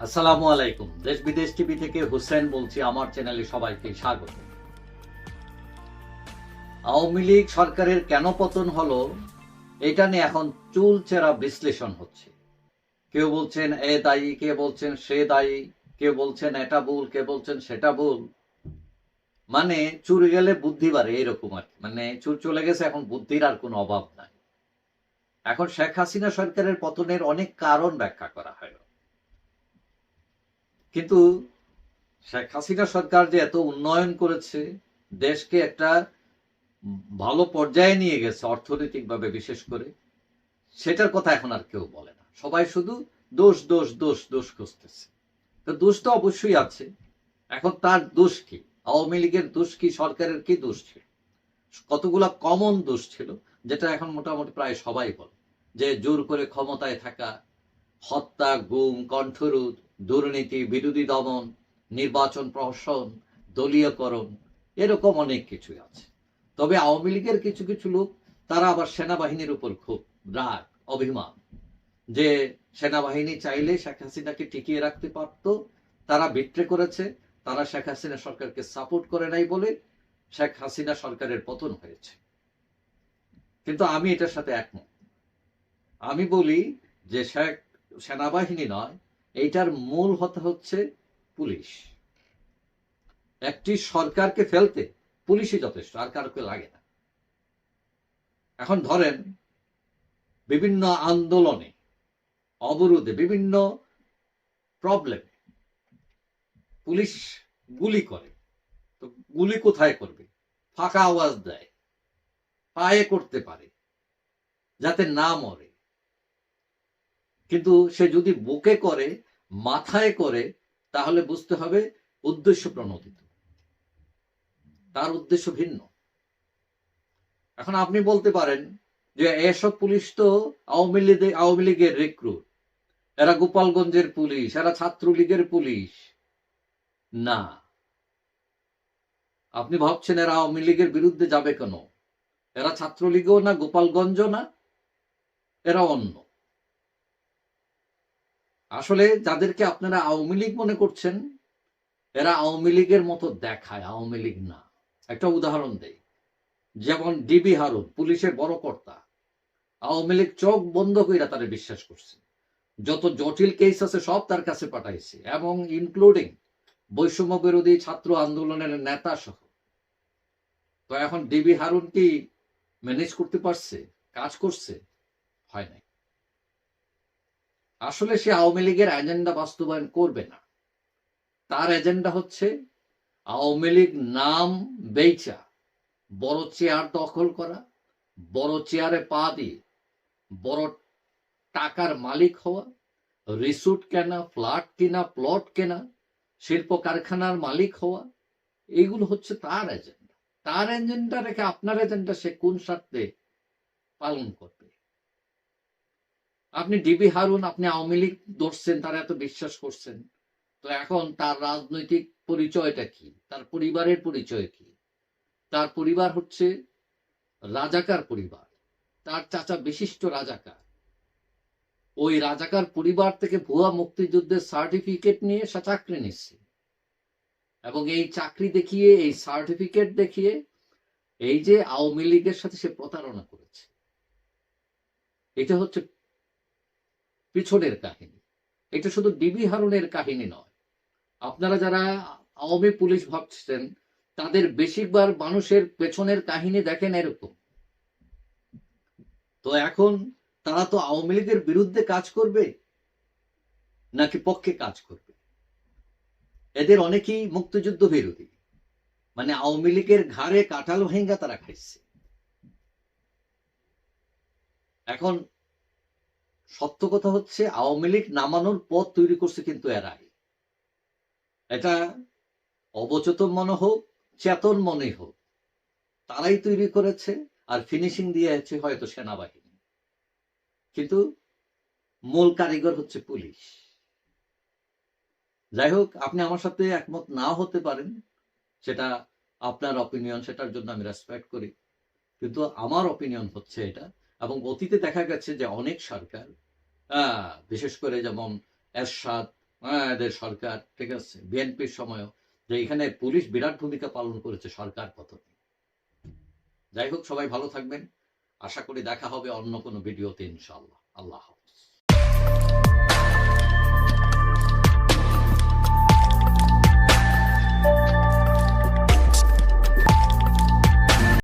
আসসালামু আলাইকুম। দেশ বিদেশ টিভি থেকে হুসেন বলছি। আমার চ্যানেলে সবাইকে স্বাগত। আওয়ামী লীগ সরকারের কেন পতন হলো এটা নিয়ে এখন চুলচেরা বিশ্লেষণ হচ্ছে। কেউ বলছেন এ দায়ী, কে বলছেন সে দায়ী, কেউ বলছেন এটা ভুল, কে বলছেন সেটা ভুল। মানে চুর গেলে বুদ্ধি বাড়ে এরকম আর কি। মানে চুর চলে গেছে, এখন বুদ্ধির আর কোনো অভাব নাই। এখন শেখ হাসিনা সরকারের পতনের অনেক কারণ ব্যাখ্যা করা হয়, কিন্তু শেখ হাসিনা সরকার যে এত উন্নয়ন করেছে, দেশকে একটা ভালো পর্যায়ে নিয়ে গেছে অর্থনৈতিকভাবে বিশেষ করে, সেটার কথা এখন আর কেউ বলে না। সবাই শুধু দোষ দোষ দোষ দোষ খুঁজতেছে। তো দোষ তো অবশ্যই আছে। এখন তার দোষ কি? আওয়ামী লীগের দোষ কি? সরকারের কি দোষ ছিল? কতগুলা কমন দোষ ছিল, যেটা এখন মোটামুটি প্রায় সবাই বলে, যে জোর করে ক্ষমতায় থাকা, হত্যা, গুম, কণ্ঠরোধ, দুর্নীতি, বিরোধী দমন, নির্বাচন প্রহসন, দলীয়করণ, এরকম অনেক কিছুই আছে। তবে আওয়ামী লীগের কিছু কিছু লোক, তারা আবার সেনাবাহিনীর উপর খুব রাগ, অভিমান, যে সেনাবাহিনী চাইলে শেখ হাসিনাকে টিকিয়ে রাখতে পারত, তারা বিট্রে করেছে, তারা শেখ হাসিনা সরকারকে সাপোর্ট করে নাই বলে শেখ হাসিনা সরকারের পতন হয়েছে। কিন্তু আমি এটার সাথে একমত। আমি বলি যে সেনাবাহিনী নয়, এইটার মূল হতে হচ্ছে পুলিশ। একটি সরকারকে ফেলতে পুলিশই যথেষ্ট, আর কারোকে লাগে না। এখন ধরেন বিভিন্ন আন্দোলনে, অবরোধে, বিভিন্ন প্রবলেমে পুলিশ গুলি করে, তো গুলি কোথায় করবে? ফাঁকা আওয়াজ দেয়, পায়ে করতে পারে, যাতে না মরে। কিন্তু সে যদি বুকে করে, মাথায় করে, তাহলে বুঝতে হবে উদ্দেশ্য প্রণোদিত, তার উদ্দেশ্য ভিন্ন। এখন আপনি বলতে পারেন যে এসব পুলিশ তো আওয়ামী লীগের রিক্রুট, এরা গোপালগঞ্জের পুলিশ, এরা ছাত্রলীগের পুলিশ। না, আপনি ভাবছেন এরা আওয়ামী লীগের বিরুদ্ধে যাবে কেন? এরা ছাত্রলীগও না, গোপালগঞ্জও না, এরা অন্য। আসলে যাদেরকে আপনারা আওয়ামী লীগ মনে করছেন, এরা আওয়ামী লীগের মতো দেখায়, আওয়ামী লীগ না। একটা উদাহরণ দেই, যেমন ডিবি হারুন, পুলিশের বড় কর্তা। আওয়ামী লীগ চোখ বন্ধ কইরা তারে বিশ্বাস করছে, যত জটিল কেস আছে সব তার কাছে পাঠাইছে, এবং ইনক্লুডিং বৈষম্য বিরোধী ছাত্র আন্দোলনের নেতা সহ। তো এখন ডিবি হারুন কি ম্যানেজ করতে পারছে? কাজ করছে? হয় নাই। আসলে সে আওয়ামী লীগের এজেন্ডা বাস্তবায়ন করবে না। তার এজেন্ডা হচ্ছে আওয়ামী লীগ নাম বেচা বড় চেয়ার দখল করা, বড় চেয়ারে পা দিয়ে বড় টাকার মালিক হওয়া, রিসোর্ট কেনা, ফ্ল্যাট কেনা, প্লট কেনা, শিল্প কারখানার মালিক হওয়া। এগুলো হচ্ছে তার এজেন্ডা। তার এজেন্ডা রেখে আপনার এজেন্ডা সে কোন স্বার্থে পালন করবে? আপনি ডিবি হারুন, আপনি আওয়ামী লীগ ধরছেন, তারা এত বিশ্বাস করছেন, তো এখন তার রাজনৈতিক পরিচয়টা কি? তার পরিবারের পরিচয় কি? তার পরিবার হচ্ছে রাজাকার পরিবার, তার চাচা বিশিষ্ট রাজাকার। ওই রাজাকার পরিবার থেকে ভুয়া মুক্তিযুদ্ধের সার্টিফিকেট নিয়ে সে চাকরি নিচ্ছে, এবং এই চাকরি দেখিয়ে, এই সার্টিফিকেট দেখিয়ে, এই যে আওয়ামী লীগের সাথে সে প্রতারণা করেছে। এটা হচ্ছে পিছনের কাহিনী। এটা শুধু ডিবি হারুনের কাহিনী নয়। আপনারা যারা আওয়ামী পুলিশ ভাবছেন, তাদের বেশিরভাগ মানুষের পেছনের কাহিনী দেখেন এরকম। তো এখন তারা তো আওয়ামী লীগের বিরুদ্ধে কাজ করবে নাকি পক্ষে কাজ করবে? এদের অনেকেই মুক্তিযুদ্ধ বিরোধী, মানে আওয়ামী লীগের ঘাড়ে কাঁঠাল ভেঙ্গা তারা খাইছে। এখন সত্য কথা হচ্ছে, আওয়ামী লীগ নামানোর পথ তৈরি করছে কিন্তু এরাই। এটা অবচেতন মনে হোক, চেতন মনে হোক, তারাই তৈরি করেছে। আর ফিনিশিং দিয়েছে হয়তো সেনাবাহিনী, কিন্তু মূল কারিগর হচ্ছে পুলিশ। যাই হোক, আপনি আমার সাথে একমত নাও হতে পারেন, সেটা আপনার অপিনিয়ন, সেটার জন্য আমি রেসপেক্ট করি। কিন্তু আমার অপিনিয়ন হচ্ছে এটা। এবং অতীতে দেখা গেছে যে অনেক সরকার, বিশেষ করে যেমন এরশাদ, এদের সরকার, ঠিক আছে, বিএনপির সময়ও, যে এখানে পুলিশ বিরাট ভূমিকা পালন করেছে সরকার পতনে। যাই হোক, সবাই ভালো থাকবেন। আশা করি দেখা হবে অন্য কোনো ভিডিওতে ইনশাআল্লাহ। আল্লাহ হাফেজ।